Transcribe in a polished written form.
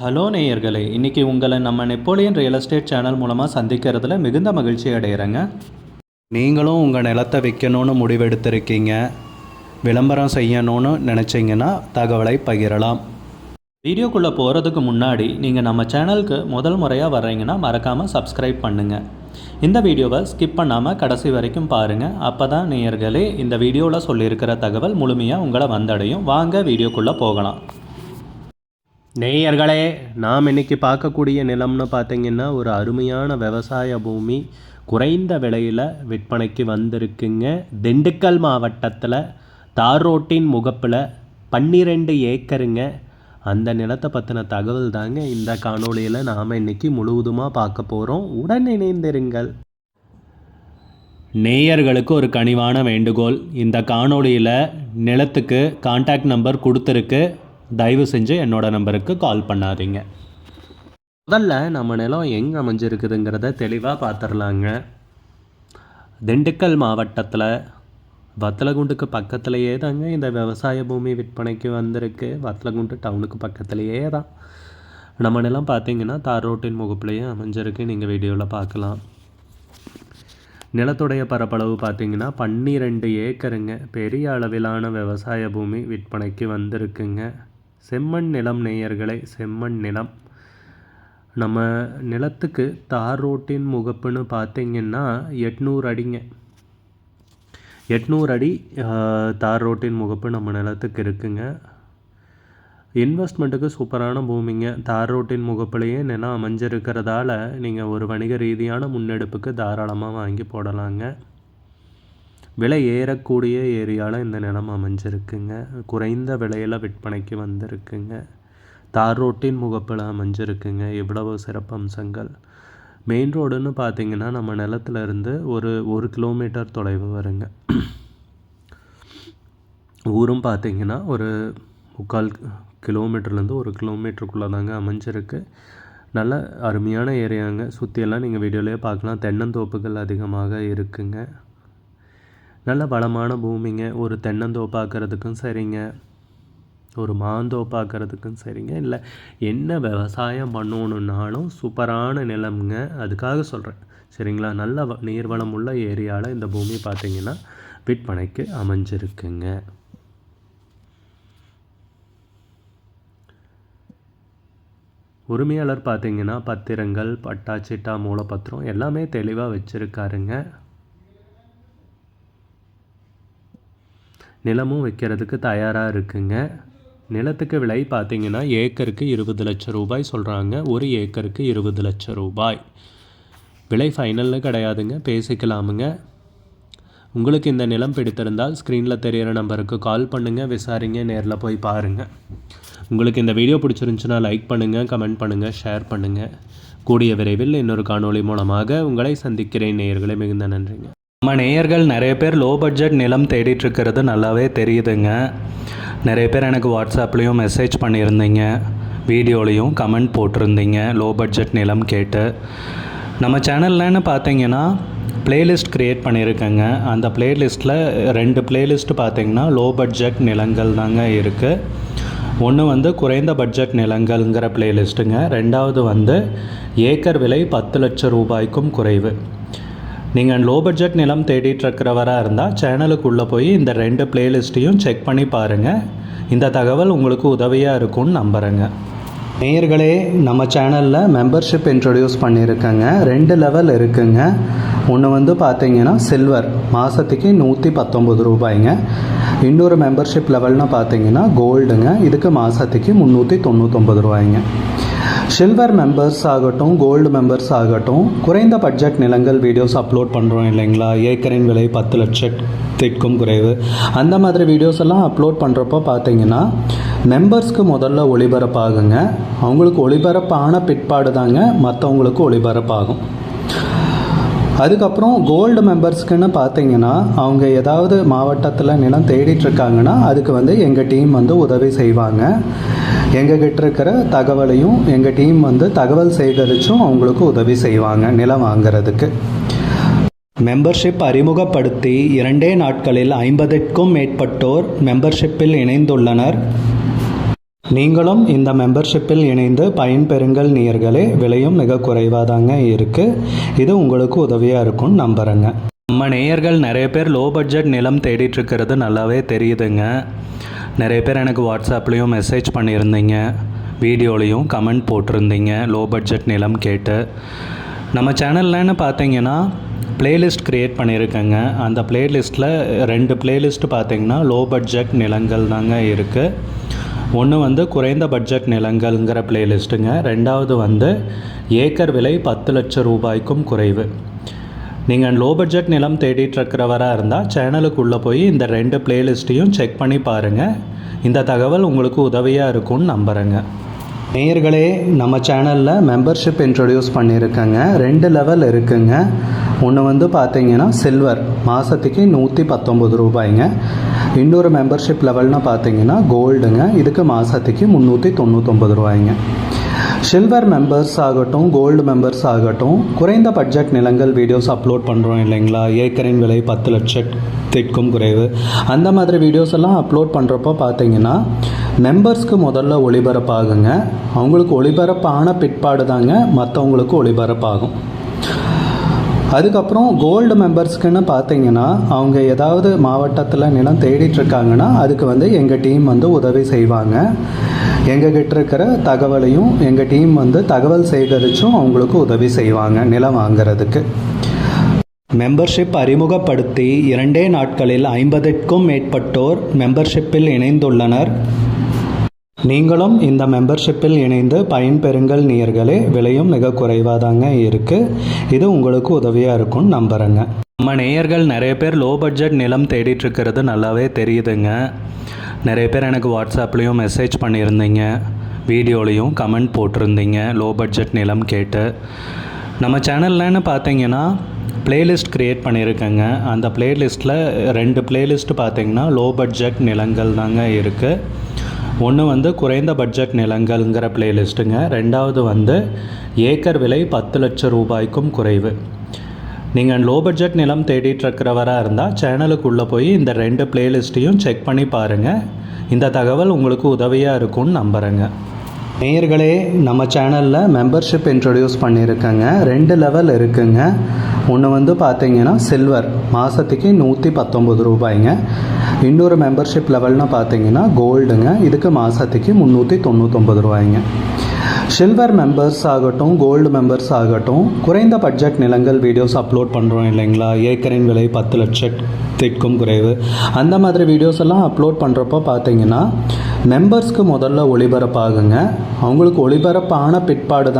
Hello நேயர்களே, இன்றைக்கி உங்களை நம்ம நெப்போலியன் ரியல் எஸ்டேட் சேனல் மூலமாக சந்திக்கிறதுல மிகுந்த மகிழ்ச்சி அடைகிறேங்க. நீங்களும் உங்கள் நிலத்தை விற்கணும்னு முடிவெடுத்திருக்கீங்க, விளம்பரம் செய்யணும்னு நினச்சிங்கன்னா தகவலை பகிரலாம். வீடியோக்குள்ளே போகிறதுக்கு முன்னாடி நீங்கள் நம்ம சேனலுக்கு முதல் முறையாக வர்றீங்கன்னா மறக்காமல் சப்ஸ்கிரைப் பண்ணுங்கள். இந்த வீடியோவை ஸ்கிப் பண்ணாமல் கடைசி வரைக்கும் பாருங்கள். அப்போ தான் நேயர்களே இந்த வீடியோவில் சொல்லியிருக்கிற தகவல் முழுமையாக உங்களை வந்தடையும். வாங்க வீடியோக்குள்ளே போகலாம். நேயர்களே, நாம் இன்றைக்கி பார்க்கக்கூடிய நிலம்னு பார்த்திங்கன்னா ஒரு அருமையான விவசாய பூமி குறைந்த விலையில் விற்பனைக்கு வந்திருக்குங்க. திண்டுக்கல் மாவட்டத்தில் தார் ரோட்டின் முகப்பில் 12 ஏக்கருங்க. அந்த நிலத்தை பற்றின தகவல் தாங்க இந்த காணொளியில் நாம் இன்றைக்கி முழுவதுமாக பார்க்க போகிறோம். உடன் இணைந்திருங்கள். நேயர்களுக்கு ஒரு கனிவான வேண்டுகோள், இந்த காணொளியில் நிலத்துக்கு கான்டாக்ட் நம்பர் கொடுத்துருக்கு, தயவு செஞ்சு என்னோடய நம்பருக்கு கால் பண்ணாதீங்க. முதல்ல நம்ம நிலம் எங்கே அமைஞ்சிருக்குதுங்கிறத தெளிவாக பார்த்துடலாங்க. திண்டுக்கல் மாவட்டத்தில் வத்தலகுண்டுக்கு பக்கத்துலேயே தாங்க இந்த விவசாய பூமி விற்பனைக்கு வந்திருக்கு. வத்தலகுண்டு டவுனுக்கு பக்கத்துலேயே தான் நம்ம நிலம் பார்த்திங்கன்னா தார் ரோட்டின் முகப்புலேயே அமைஞ்சிருக்கு. நீங்கள் வீடியோவில் பார்க்கலாம். நிலத்துடைய பரப்பளவு பார்த்திங்கன்னா 12 ஏக்கருங்க. பெரிய அளவிலான விவசாய பூமி விற்பனைக்கு வந்திருக்குங்க. செம்மண் நிலம் நேயர்களை, செம்மண் நிலம். நம்ம நிலத்துக்கு தார் ரோட்டின் முகப்புன்னு பார்த்திங்கன்னா 800 அடிங்க. 800 அடி தார் ரோட்டின் முகப்பு நம்ம நிலத்துக்கு இருக்குங்க. இன்வெஸ்ட்மெண்ட்டுக்கு சூப்பரான பூமிங்க. தார் ரோட்டின் முகப்புலேயே நிலம் அமைஞ்சிருக்கிறதால நீங்கள் ஒரு வணிக ரீதியான முன்னெடுப்புக்கு தாராளமாக வாங்கி போடலாங்க. விலை ஏறக்கூடிய ஏரியாவில் இந்த நிலம் அமைஞ்சிருக்குங்க. குறைந்த விலையில் விற்பனைக்கு வந்திருக்குங்க. தார் ரோட்டின் முகப்பில் அமைஞ்சிருக்குங்க. இவ்வளவு சிறப்பு அம்சங்கள். மெயின் ரோடுன்னு பார்த்திங்கன்னா நம்ம நிலத்துல இருந்து ஒரு கிலோமீட்டர் தொலைவு வருங்க. ஊரும் பார்த்திங்கன்னா ஒரு 3/4 கிலோமீட்டர்லேருந்து 1 கிலோமீட்டருக்குள்ளே தாங்க அமைஞ்சிருக்கு. நல்ல அருமையான ஏரியாங்க. சுற்றியெல்லாம் நீங்கள் வீடியோலேயே பார்க்கலாம். தென்னந்தோப்புகள் அதிகமாக இருக்குங்க. நல்ல வளமான பூமிங்க. ஒரு தென்னந்தோப்பாக்கிறதுக்கும் சரிங்க, ஒரு மாந்தோப்பாக்கிறதுக்கும் சரிங்க, இல்லை என்ன விவசாயம் பண்ணணுன்னாலும் சூப்பரான நிலம்ங்க. அதுக்காக சொல்கிறேன், சரிங்களா. நல்ல நீர்வளம் உள்ள ஏரியாவில் இந்த பூமி பார்த்திங்கன்னா விற்பனைக்கு அமைஞ்சிருக்குங்க. உரிமையாளர் பார்த்திங்கன்னா பத்திரங்கள், பட்டாச்சிட்டா, மூலப்பத்திரம் எல்லாமே தெளிவாக வச்சுருக்காருங்க. நிலமும் வைக்கிறதுக்கு தயாராக இருக்குங்க. நிலத்துக்கு விலை பார்த்திங்கன்னா ஏக்கருக்கு 20 லட்சம் ரூபாய் சொல்கிறாங்க. ஒரு ஏக்கருக்கு 20 லட்சம் ரூபாய். விலை ஃபைனல்னு கிடையாதுங்க, பேசிக்கலாமுங்க. உங்களுக்கு இந்த நிலம் பிடித்திருந்தால் ஸ்க்ரீனில் தெரிகிற நம்பருக்கு கால் பண்ணுங்கள், விசாரிங்க, நேரில் போய் பாருங்கள். உங்களுக்கு இந்த வீடியோ பிடிச்சிருந்துச்சுன்னா லைக் பண்ணுங்கள், கமெண்ட் பண்ணுங்கள், ஷேர் பண்ணுங்கள். கூடிய விரைவில் இன்னொரு காணொளி மூலமாக உங்களை சந்திக்கிறேன் நேயர்களே. மிகுந்த நன்றிங்க. நம்ம நேயர்கள் நிறைய பேர் லோ பட்ஜெட் நிலம் தேடிட்டுருக்கிறது நல்லாவே தெரியுதுங்க. நிறைய பேர் எனக்கு வாட்ஸ்அப்லேயும் மெசேஜ் பண்ணியிருந்தீங்க, வீடியோலையும் கமெண்ட் போட்டிருந்தீங்க லோ பட்ஜெட் நிலம் கேட்டு. நம்ம சேனல்லன்னு பார்த்தீங்கன்னா ப்ளேலிஸ்ட் க்ரியேட் பண்ணியிருக்கேங்க. அந்த ப்ளேலிஸ்ட்டில் 2 ப்ளேலிஸ்ட்டு பார்த்திங்கன்னா லோ பட்ஜெட் நிலங்கள் தாங்க இருக்குது. ஒன்று குறைந்த பட்ஜெட் நிலங்கள்ங்கிற ப்ளேலிஸ்ட்டுங்க. 2வது ஏக்கர் விலை 10 லட்சம் ரூபாய்க்கும் குறைவு. நீங்கள் லோ பட்ஜெட் நிலம் தேடிட்டுருக்கிறவராக இருந்தால் சேனலுக்குள்ளே போய் இந்த 2 ப்ளேலிஸ்ட்டையும் செக் பண்ணி பாருங்கள். இந்த தகவல் உங்களுக்கு உதவியாக இருக்கும்னு நம்புகிறேங்க. நேயர்களே, நம்ம சேனலில் மெம்பர்ஷிப் இன்ட்ரடியூஸ் பண்ணியிருக்கேங்க. 2 லெவல் இருக்குங்க. ஒன்று பார்த்திங்கன்னா சில்வர், மாதத்துக்கு 119 ரூபாய்ங்க. இன்னொரு மெம்பர்ஷிப் லெவல்னு பார்த்திங்கன்னா கோல்டுங்க. இதுக்கு மாதத்துக்கு 399 ரூபாய்ங்க. சில்வர் மெம்பர்ஸ் ஆகட்டும், கோல்டு மெம்பர்ஸ் ஆகட்டும், குறைந்த பட்ஜெட் நிலங்கள் வீடியோஸ் அப்லோட் பண்ணுறோம் இல்லைங்களா. ஏக்கரின் விலை 10 லட்சத்திற்கும் குறைவு, அந்த மாதிரி வீடியோஸ் எல்லாம் அப்லோட் பண்ணுறப்போ பார்த்திங்கன்னா மெம்பர்ஸ்க்கு முதல்ல ஒளிபரப்பாகுங்க. அவங்களுக்கு ஒளிபரப்பான பிற்பாடு தாங்க மற்றவங்களுக்கு ஒளிபரப்பாகும். அதுக்கப்புறம் கோல்டு மெம்பர்ஸ்க்குன்னு பார்த்தீங்கன்னா அவங்க ஏதாவது மாவட்டத்தில் நிலம் தேடிட்டுருக்காங்கன்னா அதுக்கு எங்கள் டீம் உதவி செய்வாங்க. எங்ககிட்ட இருக்கிற தகவலையும் எங்கள் டீம் தகவல் சேகரித்தும் அவங்களுக்கு உதவி செய்வாங்க நிலம் வாங்கிறதுக்கு. மெம்பர்ஷிப் அறிமுகப்படுத்தி 2 நாட்களில் 50க்கும் மேற்பட்டோர் மெம்பர்ஷிப்பில் இணைந்துள்ளனர். நீங்களும் இந்த மெம்பர்ஷிப்பில் இணைந்து பயன்பெறுங்கள் நேயர்களே. விலையும் மிக குறைவாக தாங்க இருக்குது. இது உங்களுக்கு உதவியாக இருக்கும்னு நம்புகிறேங்க. நம்ம நேயர்கள் நிறைய பேர் லோ பட்ஜெட் நிலம் தேடிட்டுருக்கிறது நல்லாவே தெரியுதுங்க. நிறைய பேர் எனக்கு வாட்ஸ்அப்லேயும் மெசேஜ் பண்ணியிருந்தீங்க, வீடியோலையும் கமெண்ட் போட்டிருந்தீங்க லோ பட்ஜெட் நிலம் கேட்டு. நம்ம சேனல்லன்னு பார்த்தீங்கன்னா ப்ளேலிஸ்ட் க்ரியேட் பண்ணியிருக்கேங்க. அந்த ப்ளேலிஸ்ட்டில் 2 ப்ளேலிஸ்ட் பார்த்தீங்கன்னா லோ பட்ஜெட் நிலங்கள் தாங்க இருக்குது. ஒன்று வந்து குறைந்த பட்ஜெட் நிலங்கள்ங்கிற ப்ளேலிஸ்ட்டுங்க. ரெண்டாவது வந்து ஏக்கர் விலை 10 லட்சம் ரூபாய்க்கும் குறைவு. நீங்கள் லோ பட்ஜெட் நிலம் தேடிட்டுருக்கிறவராக இருந்தால் சேனலுக்குள்ளே போய் இந்த 2 ப்ளேலிஸ்ட்டையும் செக் பண்ணி பாருங்கள். இந்த தகவல் உங்களுக்கு உதவியாக இருக்கும்னு நம்புகிறேங்க. நேயர்களே, நம்ம சேனலில் மெம்பர்ஷிப் இன்ட்ரடியூஸ் பண்ணியிருக்கேங்க. 2 லெவல் இருக்குங்க. ஒன்று வந்து பார்த்தீங்கன்னா சில்வர், மாதத்துக்கு 119 ரூபாய்ங்க. இன்னொரு மெம்பர்ஷிப் லெவல்னால் பார்த்தீங்கன்னா கோல்டுங்க. இதுக்கு மாதத்துக்கு 399 ரூபாய்ங்க. சில்வர் மெம்பர்ஸ் ஆகட்டும், கோல்டு மெம்பர்ஸ் ஆகட்டும், குறைந்த பட்ஜெட் நிலங்கள் வீடியோஸ் அப்லோட் பண்ணுறோம் இல்லைங்களா, ஏக்கரின் விலை 10 லட்சத்திற்கும் குறைவு, அந்த மாதிரி வீடியோஸ் எல்லாம் அப்லோட் பண்ணுறப்போ பார்த்தீங்கன்னா மெம்பர்ஸ்க்கு முதல்ல ஒளிபரப்பாகுங்க. அவங்களுக்கு ஒளிபரப்பான பிற்பாடு தாங்க மற்றவங்களுக்கு ஒளிபரப்பாகும். அதுக்கப்புறம் கோல்டு மெம்பர்ஸ்க்குன்னு பார்த்தீங்கன்னா அவங்க ஏதாவது மாவட்டத்தில் நிலம் தேடிட்டுருக்காங்கன்னா அதுக்கு வந்து எங்கள் டீம் வந்து உதவி செய்வாங்க. எங்ககிட்ட இருக்கிற தகவலையும் எங்கள் டீம் வந்து தகவல் சேகரித்தும் அவங்களுக்கு உதவி செய்வாங்க நிலம் வாங்கிறதுக்கு. மெம்பர்ஷிப் அறிமுகப்படுத்தி 2 நாட்களில் 50க்கும் மேற்பட்டோர் மெம்பர்ஷிப்பில் இணைந்துள்ளனர். நீங்களும் இந்த மெம்பர்ஷிப்பில் இணைந்து பயன்பெறுங்கள் நேயர்களே. விலையும் மிக குறைவாக தாங்க இருக்குது. இது உங்களுக்கு உதவியாக இருக்கும்னு நம்புகிறேங்க. நம்ம நேயர்கள் நிறைய பேர் லோ பட்ஜெட் நிலம் தேடிட்டுருக்கிறது நல்லாவே தெரியுதுங்க. நிறைய பேர் எனக்கு வாட்ஸ்அப்லேயும் மெசேஜ் பண்ணியிருந்தீங்க, வீடியோலையும் கமெண்ட் போட்டிருந்தீங்க லோ பட்ஜெட் நிலம் கேட்டு. நம்ம சேனல்லன்னு பார்த்தீங்கன்னா ப்ளேலிஸ்ட் க்ரியேட் பண்ணியிருக்கேங்க. அந்த ப்ளேலிஸ்ட்டில் 2 ப்ளேலிஸ்ட் பார்த்தீங்கன்னா லோ பட்ஜெட் நிலங்கள் தாங்க இருக்குது. ஒன்று வந்து குறைந்த பட்ஜெட் நிலங்கள்ங்கிற ப்ளேலிஸ்ட்டுங்க. ரெண்டாவது வந்து ஏக்கர் விலை 10 லட்சம் ரூபாய்க்கும் குறைவு. நீங்கள் லோ பட்ஜெட் நிலம் தேடிட்டுருக்கிறவராக இருந்தால் சேனலுக்குள்ளே போய் இந்த 2 ப்ளேலிஸ்ட்டையும் செக் பண்ணி பாருங்கள். இந்த தகவல் உங்களுக்கு உதவியாக இருக்கும்னு நம்புகிறேங்க. நேயர்களே, நம்ம சேனலில் மெம்பர்ஷிப் இன்ட்ரடியூஸ் பண்ணியிருக்கேங்க. 2 லெவல் இருக்குங்க. ஒன்று வந்து பார்த்தீங்கன்னா சில்வர், மாதத்துக்கு 119 ரூபாய்ங்க. இன்னொரு மெம்பர்ஷிப் லெவல்னால் பார்த்தீங்கன்னா கோல்டுங்க. இதுக்கு மாதத்துக்கு 399 ரூபாய்ங்க. சில்வர் மெம்பர்ஸ் ஆகட்டும், கோல்டு மெம்பர்ஸ் ஆகட்டும், குறைந்த பட்ஜெட் நிலங்கள் வீடியோஸ் அப்லோட் பண்ணுறோம் இல்லைங்களா, ஏக்கரின் விலை 10 லட்சத்திற்கும் குறைவு, அந்த மாதிரி வீடியோஸ் எல்லாம் அப்லோட் பண்ணுறப்போ பார்த்தீங்கன்னா மெம்பர்ஸ்க்கு முதல்ல ஒளிபரப்பாகுங்க. அவங்களுக்கு ஒளிபரப்பான பிற்பாடு தான்